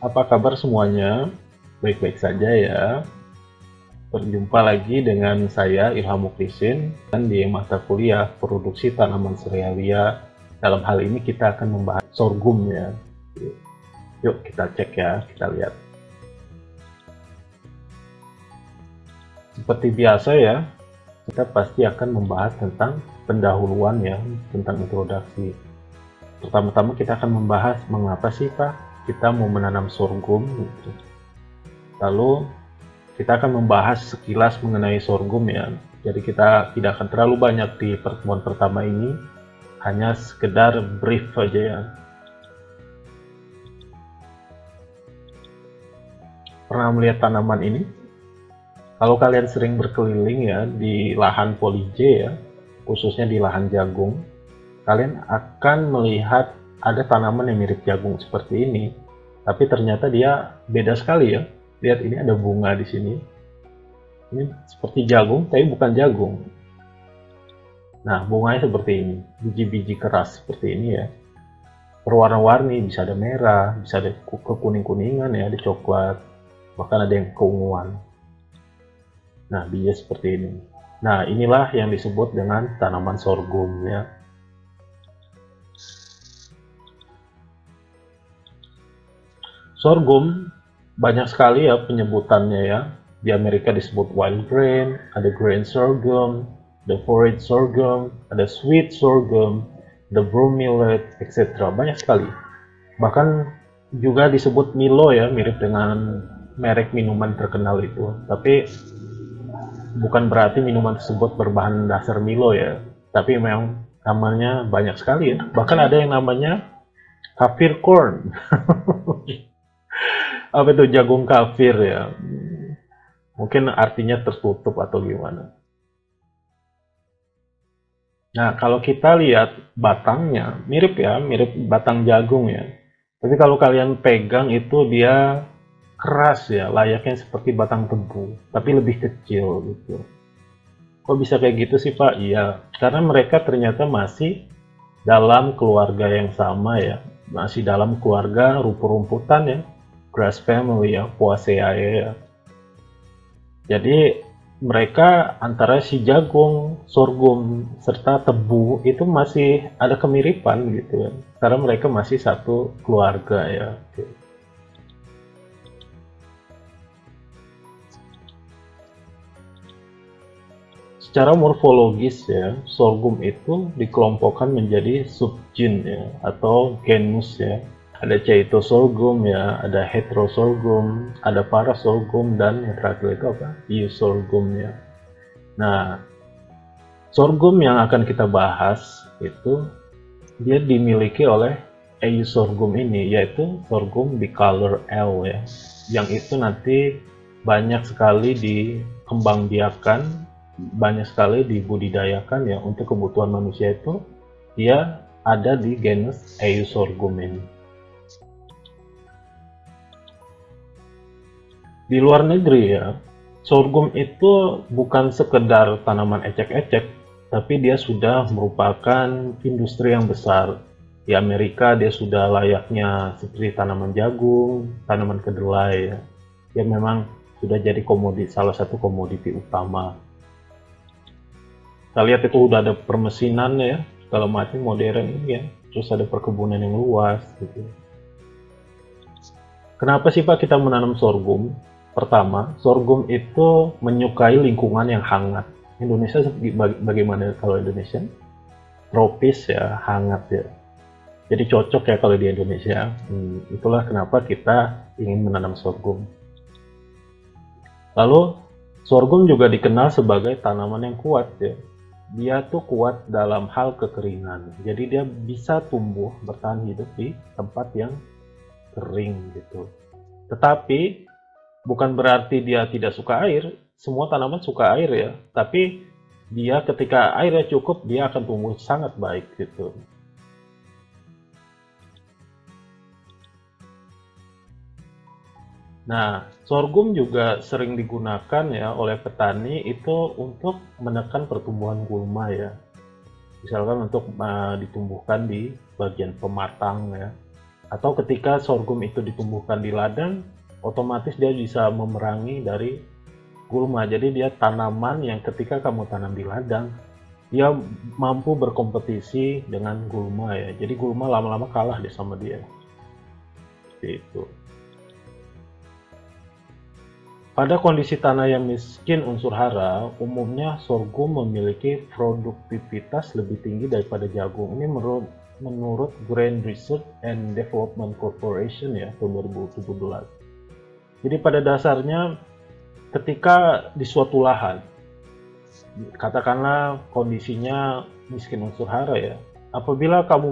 Apa kabar semuanya? Baik-baik saja ya. Berjumpa lagi dengan saya Ilham Muklisin dan di mata kuliah Produksi Tanaman Serealia. Dalam hal ini kita akan membahas sorghum ya. Yuk kita cek ya, kita lihat. Seperti biasa ya, kita pasti akan membahas tentang pendahuluan ya, tentang introduksi. Pertama-tama kita akan membahas mengapa sih Pak kita mau menanam sorghum gitu. Lalu kita akan membahas sekilas mengenai sorghum ya. Jadi kita tidak akan terlalu banyak di pertemuan pertama ini, hanya sekedar brief aja ya. Pernah melihat tanaman ini? Kalau kalian sering berkeliling ya di lahan polije ya, khususnya di lahan jagung, kalian akan melihat ada tanaman yang mirip jagung seperti ini. Tapi ternyata dia beda sekali ya. Lihat ini ada bunga di sini. Ini seperti jagung, tapi bukan jagung. Nah, bunganya seperti ini, biji-biji keras seperti ini ya. Berwarna-warni, bisa ada merah, bisa ada kekuning-kuningan ya, ada coklat, bahkan ada yang keunguan. Nah, biji seperti ini. Nah, inilah yang disebut dengan tanaman sorghum ya. Sorghum banyak sekali ya penyebutannya ya. Di Amerika disebut wild grain, ada grain sorghum, the forage sorghum, ada sweet sorghum, the brown millet, etc. Banyak sekali. Bahkan juga disebut Milo ya, mirip dengan merek minuman terkenal itu. Tapi bukan berarti minuman tersebut berbahan dasar Milo ya. Tapi memang namanya banyak sekali ya. Bahkan ada yang namanya kafir corn. Apa itu jagung kafir ya? Mungkin artinya tertutup atau gimana. Nah, kalau kita lihat batangnya, mirip ya, mirip batang jagung ya. Tapi kalau kalian pegang itu dia keras ya, layaknya seperti batang tebu, tapi lebih kecil gitu. Kok bisa kayak gitu sih Pak? Iya, karena mereka ternyata masih dalam keluarga yang sama ya, masih dalam keluarga rumput-rumputan ya, grass family ya, Poaceae ya. Jadi mereka antara si jagung, sorghum, serta tebu itu masih ada kemiripan gitu kan. Karena mereka masih satu keluarga ya. Secara morfologis ya, sorghum itu dikelompokkan menjadi subgen ya atau genus ya. Ada Chaetosorghum ya, ada Heterosorghum, ada Parasorghum dan yang terakhir itu apa? Eusorghum ya. Nah, sorghum yang akan kita bahas itu dia dimiliki oleh Eusorghum ini, yaitu sorghum bicolor L ya, yang itu nanti banyak sekali dikembangbiakan, banyak sekali dibudidayakan ya untuk kebutuhan manusia itu dia ada di genus Eusorghum ini. Di luar negeri ya, sorghum itu bukan sekedar tanaman ecek-ecek, tapi dia sudah merupakan industri yang besar. Di Amerika dia sudah layaknya seperti tanaman jagung, tanaman kedelai ya. Dia memang sudah jadi komoditi, salah satu komoditi utama. Kita lihat itu udah ada permesinan ya, segala macam modern ini ya. Terus ada perkebunan yang luas gitu. Kenapa sih Pak kita menanam sorghum? Pertama, sorghum itu menyukai lingkungan yang hangat. Indonesia bagaimana kalau Indonesia? Tropis ya, hangat ya. Jadi cocok ya kalau di Indonesia. Itulah kenapa kita ingin menanam sorghum. Lalu, sorghum juga dikenal sebagai tanaman yang kuat ya. Dia tuh kuat dalam hal kekeringan. Jadi dia bisa tumbuh bertahan hidup di tempat yang kering gitu. Tetapi bukan berarti dia tidak suka air. Semua tanaman suka air ya. Tapi dia ketika airnya cukup, dia akan tumbuh sangat baik gitu. Nah, sorghum juga sering digunakan ya oleh petani itu untuk menekan pertumbuhan gulma ya. Misalkan untuk ditumbuhkan di bagian pematang ya. Atau ketika sorghum itu ditumbuhkan di ladang, otomatis dia bisa memerangi dari gulma. Jadi dia tanaman yang ketika kamu tanam di ladang, dia mampu berkompetisi dengan gulma ya. Jadi gulma lama-lama kalah deh sama dia. Seperti itu. Pada kondisi tanah yang miskin unsur hara, umumnya sorghum memiliki produktivitas lebih tinggi daripada jagung. Ini menurut Grain Research and Development Corporation ya, tahun 2017. Jadi pada dasarnya ketika di suatu lahan, katakanlah kondisinya miskin unsur hara ya, apabila kamu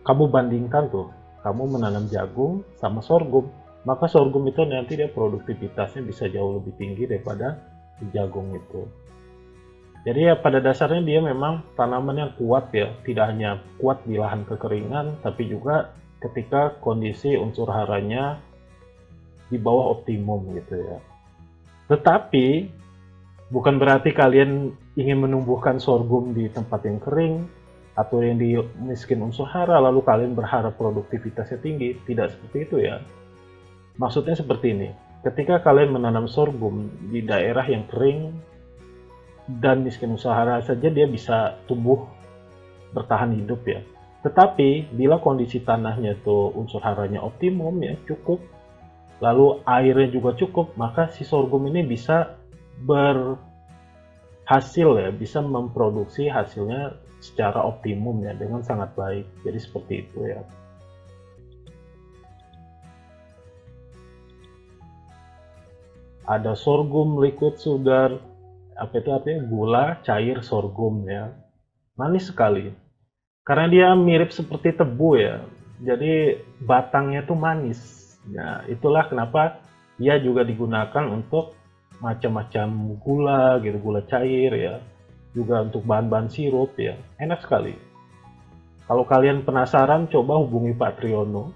kamu bandingkan tuh, kamu menanam jagung sama sorghum, maka sorghum itu nanti dia produktivitasnya bisa jauh lebih tinggi daripada jagung itu. Jadi ya pada dasarnya dia memang tanaman yang kuat ya, tidak hanya kuat di lahan kekeringan, tapi juga ketika kondisi unsur haranya di bawah optimum gitu ya. Tetapi bukan berarti kalian ingin menumbuhkan sorghum di tempat yang kering atau yang di miskin unsur hara lalu kalian berharap produktivitasnya tinggi. Tidak seperti itu ya. Maksudnya seperti ini, ketika kalian menanam sorghum di daerah yang kering dan miskin unsur hara saja dia bisa tumbuh bertahan hidup ya. Tetapi bila kondisi tanahnya itu unsur haranya optimum ya, cukup, lalu airnya juga cukup, maka si sorghum ini bisa berhasil ya, bisa memproduksi hasilnya secara optimum ya, dengan sangat baik. Jadi seperti itu ya. Ada sorghum liquid sugar, apa itu artinya gula cair sorghum ya, manis sekali karena dia mirip seperti tebu ya, jadi batangnya tuh manis. Nah itulah kenapa ia juga digunakan untuk macam-macam gula gitu, gula cair ya, juga untuk bahan-bahan sirup ya, enak sekali. Kalau kalian penasaran coba hubungi Pak Triyono.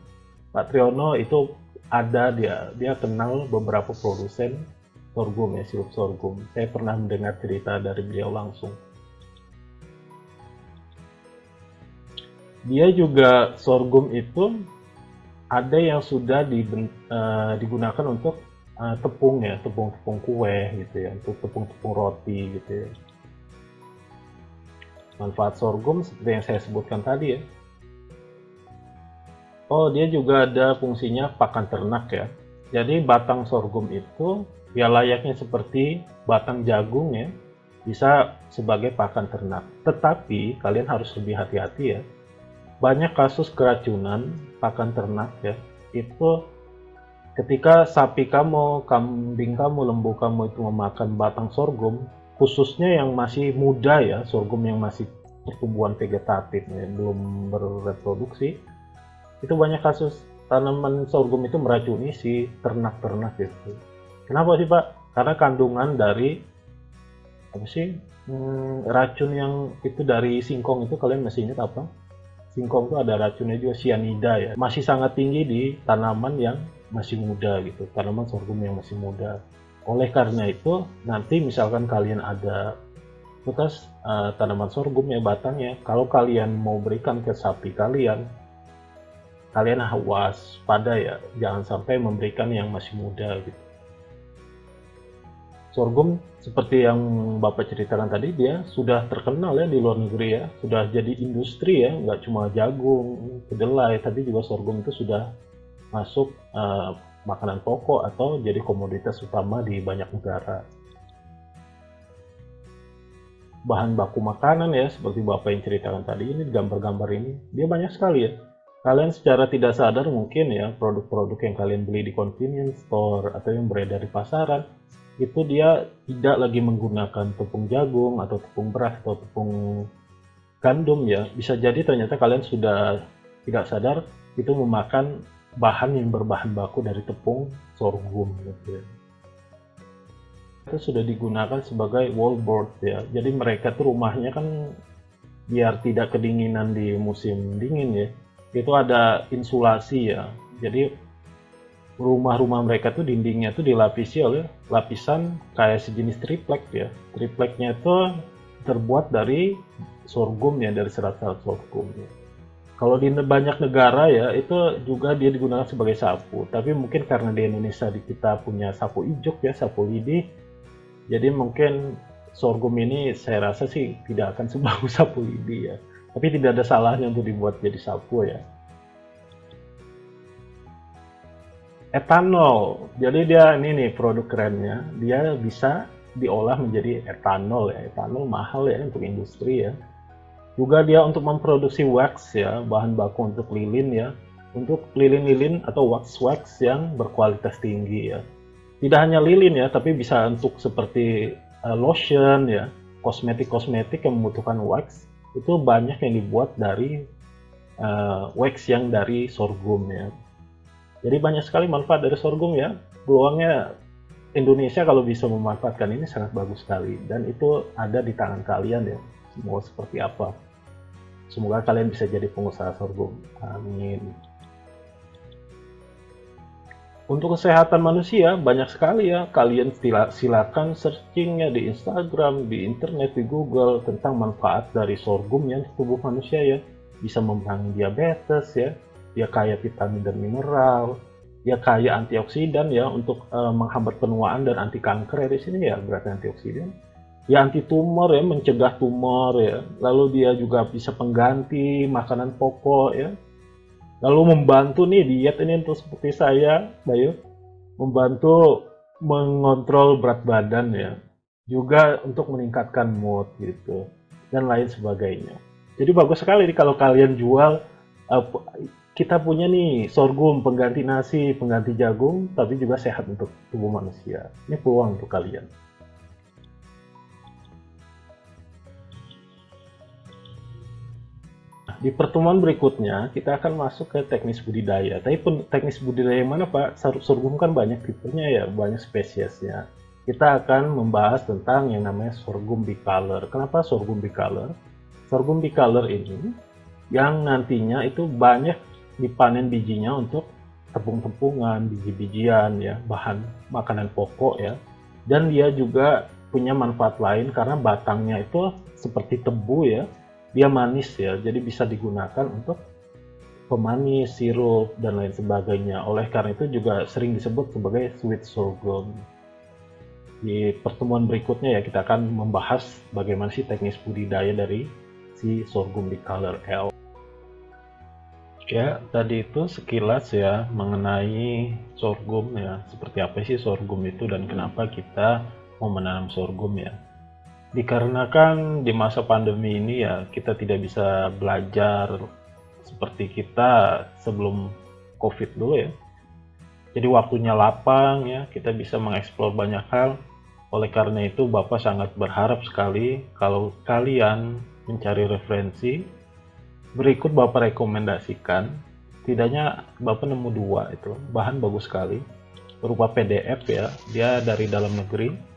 Pak Triyono itu ada dia kenal beberapa produsen sorghum ya, sirup sorghum. Saya pernah mendengar cerita dari beliau langsung. Dia juga sorghum itu ada yang sudah digunakan untuk tepung ya, tepung-tepung kue gitu ya, untuk tepung-tepung roti gitu ya. Manfaat sorghum seperti yang saya sebutkan tadi ya. Oh, dia juga ada fungsinya pakan ternak ya. Jadi batang sorghum itu ya layaknya seperti batang jagung ya, bisa sebagai pakan ternak. Tetapi kalian harus lebih hati-hati ya. Banyak kasus keracunan pakan ternak ya, itu ketika sapi kamu, kambing kamu, lembu kamu itu memakan batang sorghum, khususnya yang masih muda ya, sorghum yang masih pertumbuhan vegetatif ya, belum bereproduksi, itu banyak kasus tanaman sorghum itu meracuni si ternak-ternak gitu. Kenapa sih Pak? Karena kandungan dari apa sih racun yang itu dari singkong itu, kalian masih ingat apa? Singkong itu ada racunnya juga, cyanida ya. Masih sangat tinggi di tanaman yang masih muda gitu, tanaman sorghum yang masih muda. Oleh karena itu nanti misalkan kalian ada bekas tanaman sorghum ya batangnya, kalau kalian mau berikan ke sapi kalian waspada ya, jangan sampai memberikan yang masih muda gitu. Sorghum seperti yang Bapak ceritakan tadi, dia sudah terkenal ya di luar negeri ya, sudah jadi industri ya, nggak cuma jagung, kedelai, tapi juga sorghum itu sudah masuk makanan pokok atau jadi komoditas utama di banyak negara. Bahan baku makanan ya, seperti Bapak yang ceritakan tadi, ini gambar-gambar ini, dia banyak sekali ya. Kalian secara tidak sadar mungkin ya, produk-produk yang kalian beli di convenience store atau yang beredar di pasaran, itu dia tidak lagi menggunakan tepung jagung atau tepung beras atau tepung gandum ya. Bisa jadi ternyata kalian sudah tidak sadar itu memakan bahan yang berbahan baku dari tepung sorghum gitu ya. Itu sudah digunakan sebagai wallboard ya. Jadi mereka tuh rumahnya kan biar tidak kedinginan di musim dingin ya, itu ada insulasi ya. Jadi rumah-rumah mereka tuh dindingnya tuh dilapisi oleh lapisan kayak sejenis triplek ya. Tripleknya itu terbuat dari sorghum ya, dari serat-serat sorghum ya. Kalau di banyak negara ya itu juga dia digunakan sebagai sapu. Tapi mungkin karena di Indonesia kita punya sapu ijuk ya, sapu lidi. Jadi mungkin sorghum ini saya rasa sih tidak akan sebagus sapu lidi ya. Tapi tidak ada salahnya untuk dibuat jadi sapu ya. Etanol. Jadi dia ini nih produk kerennya. Dia bisa diolah menjadi etanol ya. Etanol mahal ya untuk industri ya. Juga dia untuk memproduksi wax ya, bahan baku untuk lilin ya, untuk lilin-lilin atau wax yang berkualitas tinggi ya. Tidak hanya lilin ya, tapi bisa untuk seperti lotion ya, kosmetik-kosmetik yang membutuhkan wax, itu banyak yang dibuat dari wax yang dari sorghum ya. Jadi banyak sekali manfaat dari sorghum ya. Peluangnya Indonesia kalau bisa memanfaatkan ini sangat bagus sekali, dan itu ada di tangan kalian ya. Mau seperti apa. Semoga kalian bisa jadi pengusaha sorghum. Amin. Untuk kesehatan manusia banyak sekali ya. Kalian silakan searchingnya di Instagram, di internet, di Google tentang manfaat dari sorghum yang di tubuh manusia ya. Bisa memerangi diabetes ya. Dia kaya vitamin dan mineral. Dia kaya antioksidan ya untuk menghambat penuaan dan anti kanker ya. Di sini ya berarti antioksidan. Ya anti tumor ya, mencegah tumor ya. Lalu dia juga bisa pengganti makanan pokok ya. Lalu membantu nih diet ini untuk seperti saya, Bayu. Membantu mengontrol berat badan ya. Juga untuk meningkatkan mood gitu. Dan lain sebagainya. Jadi bagus sekali nih kalau kalian jual, kita punya nih sorghum pengganti nasi, pengganti jagung, tapi juga sehat untuk tubuh manusia. Ini peluang untuk kalian. Di pertemuan berikutnya, kita akan masuk ke teknis budidaya. Tapi teknis budidaya yang mana, Pak? Sorghum kan banyak tipenya ya, banyak spesiesnya. Kita akan membahas tentang yang namanya sorghum bicolor. Kenapa sorghum bicolor? Sorghum bicolor ini yang nantinya itu banyak dipanen bijinya untuk tepung-tepungan, biji-bijian ya, bahan makanan pokok ya. Dan dia juga punya manfaat lain karena batangnya itu seperti tebu ya. Dia manis ya, jadi bisa digunakan untuk pemanis, sirup, dan lain sebagainya. Oleh karena itu juga sering disebut sebagai sweet sorghum. Di pertemuan berikutnya ya kita akan membahas bagaimana sih teknis budidaya dari si sorghum bicolor L. Ya, tadi itu sekilas ya mengenai sorghum ya. Seperti apa sih sorghum itu dan kenapa kita mau menanam sorghum ya. Dikarenakan di masa pandemi ini ya kita tidak bisa belajar seperti kita sebelum COVID dulu ya. Jadi waktunya lapang ya, kita bisa mengeksplor banyak hal. Oleh karena itu Bapak sangat berharap sekali kalau kalian mencari referensi, berikut Bapak rekomendasikan. Tidaknya Bapak nemu dua itu, bahan bagus sekali, berupa PDF ya, dia dari dalam negeri.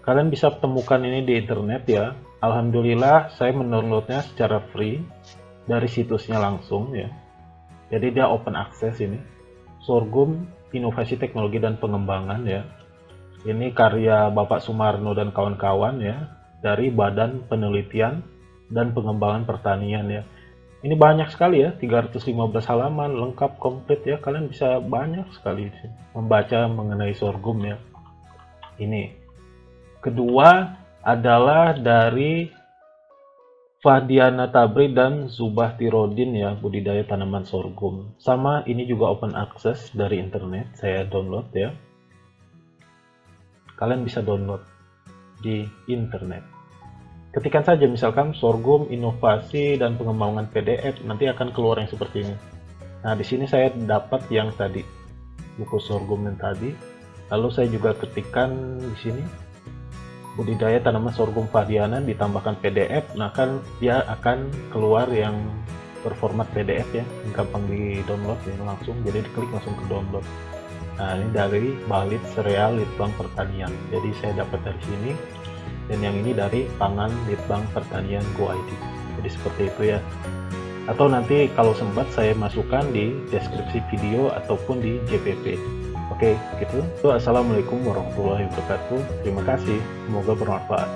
Kalian bisa temukan ini di internet ya. Alhamdulillah saya mendownloadnya secara free dari situsnya langsung ya. Jadi dia open access ini. Sorghum, Inovasi Teknologi dan Pengembangan ya. Ini karya Bapak Sumarno dan kawan-kawan ya. Dari Badan Penelitian dan Pengembangan Pertanian ya. Ini banyak sekali ya, 315 halaman, lengkap, komplit ya. Kalian bisa banyak sekali membaca mengenai sorghum ya. Ini. Kedua adalah dari Fahdiana Tabri dan Zubah Tirodin ya, budidaya tanaman sorghum. Sama ini juga open access dari internet, saya download ya. Kalian bisa download di internet. Ketikkan saja misalkan sorghum, inovasi dan pengembangan PDF, nanti akan keluar yang seperti ini. Nah, di sini saya dapat yang tadi, buku sorghum yang tadi. Lalu saya juga ketikkan di sini budidaya tanaman sorghum Fahdiana ditambahkan PDF, nah kan dia akan keluar yang berformat PDF ya, gampang di download ya langsung, jadi diklik langsung ke download. Nah ini dari Balit Sereal Litbang Pertanian, jadi saya dapat dari sini, dan yang ini dari Pangan Litbang Pertanian Go ID. Jadi seperti itu ya. Atau nanti kalau sempat saya masukkan di deskripsi video ataupun di JPP. Oke, gitu. Assalamualaikum warahmatullahi wabarakatuh. Terima kasih. Semoga bermanfaat.